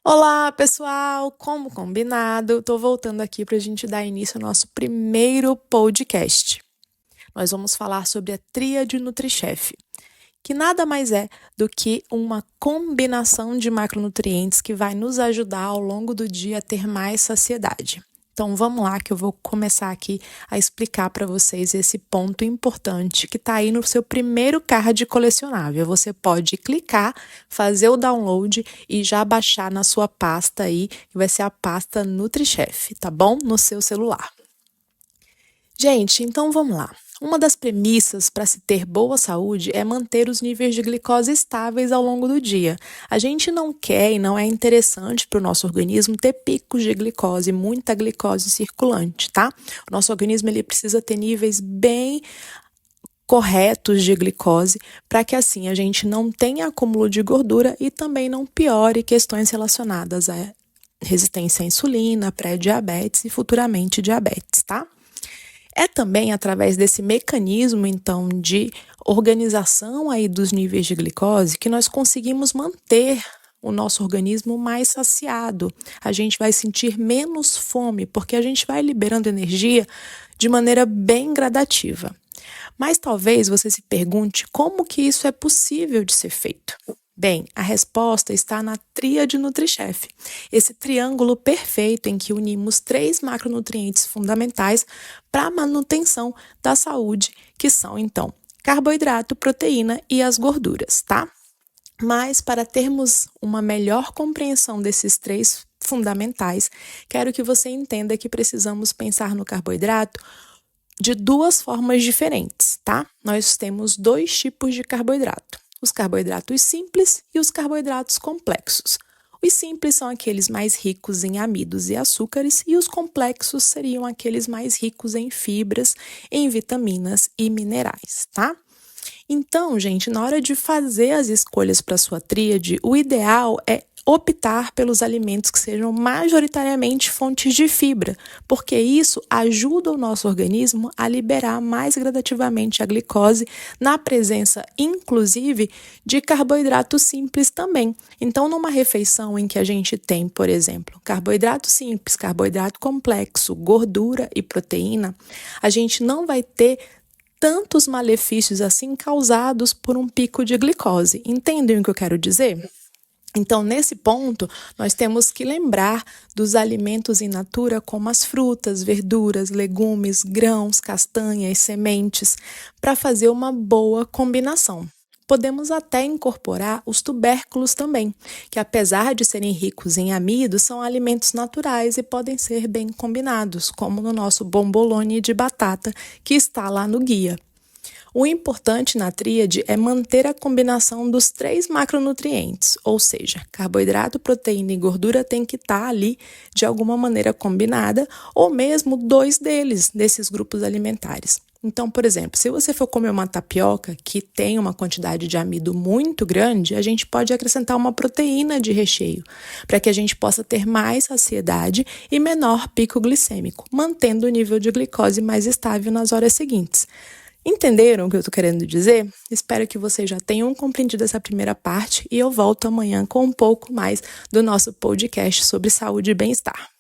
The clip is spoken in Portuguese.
Olá, pessoal! Como combinado, estou voltando aqui para a gente dar início ao nosso primeiro podcast. Nós vamos falar sobre a tríade NutriChef, que nada mais é do que uma combinação de macronutrientes que vai nos ajudar ao longo do dia a ter mais saciedade. Então vamos lá que eu vou começar aqui a explicar para vocês esse ponto importante que está aí no seu primeiro card colecionável. Você pode clicar, fazer o download e já baixar na sua pasta aí, que vai ser a pasta NutriChef, tá bom? No seu celular. Gente, então vamos lá. Uma das premissas para se ter boa saúde é manter os níveis de glicose estáveis ao longo do dia. A gente não quer e não é interessante para o nosso organismo ter picos de glicose, muita glicose circulante, tá? O nosso organismo ele precisa ter níveis bem corretos de glicose para que assim a gente não tenha acúmulo de gordura e também não piore questões relacionadas à resistência à insulina, pré-diabetes e futuramente diabetes, tá? É também através desse mecanismo, então, de organização aí dos níveis de glicose que nós conseguimos manter o nosso organismo mais saciado. A gente vai sentir menos fome, porque a gente vai liberando energia de maneira bem gradativa. Mas talvez você se pergunte como que isso é possível de ser feito. Bem, a resposta está na tríade NutriChef, esse triângulo perfeito em que unimos 3 macronutrientes fundamentais para a manutenção da saúde, que são, então, carboidrato, proteína e as gorduras, tá? Mas para termos uma melhor compreensão desses 3 fundamentais, quero que você entenda que precisamos pensar no carboidrato de 2 formas diferentes, tá? Nós temos 2 tipos de carboidrato. Os carboidratos simples e os carboidratos complexos. Os simples são aqueles mais ricos em amidos e açúcares e os complexos seriam aqueles mais ricos em fibras, em vitaminas e minerais, tá? Então, gente, na hora de fazer as escolhas para sua tríade, o ideal é optar pelos alimentos que sejam majoritariamente fontes de fibra, porque isso ajuda o nosso organismo a liberar mais gradativamente a glicose na presença, inclusive, de carboidrato simples também. Então, numa refeição em que a gente tem, por exemplo, carboidrato simples, carboidrato complexo, gordura e proteína, a gente não vai ter tantos malefícios assim causados por um pico de glicose. Entendem o que eu quero dizer? Então, nesse ponto, nós temos que lembrar dos alimentos in natura como as frutas, verduras, legumes, grãos, castanhas, sementes, para fazer uma boa combinação. Podemos até incorporar os tubérculos também, que apesar de serem ricos em amido, são alimentos naturais e podem ser bem combinados, como no nosso bombolone de batata, que está lá no guia. O importante na tríade é manter a combinação dos 3 macronutrientes, ou seja, carboidrato, proteína e gordura tem que estar ali de alguma maneira combinada, ou mesmo 2 desses grupos alimentares. Então, por exemplo, se você for comer uma tapioca que tem uma quantidade de amido muito grande, a gente pode acrescentar uma proteína de recheio, para que a gente possa ter mais saciedade e menor pico glicêmico, mantendo o nível de glicose mais estável nas horas seguintes. Entenderam o que eu estou querendo dizer? Espero que vocês já tenham compreendido essa primeira parte e eu volto amanhã com um pouco mais do nosso podcast sobre saúde e bem-estar.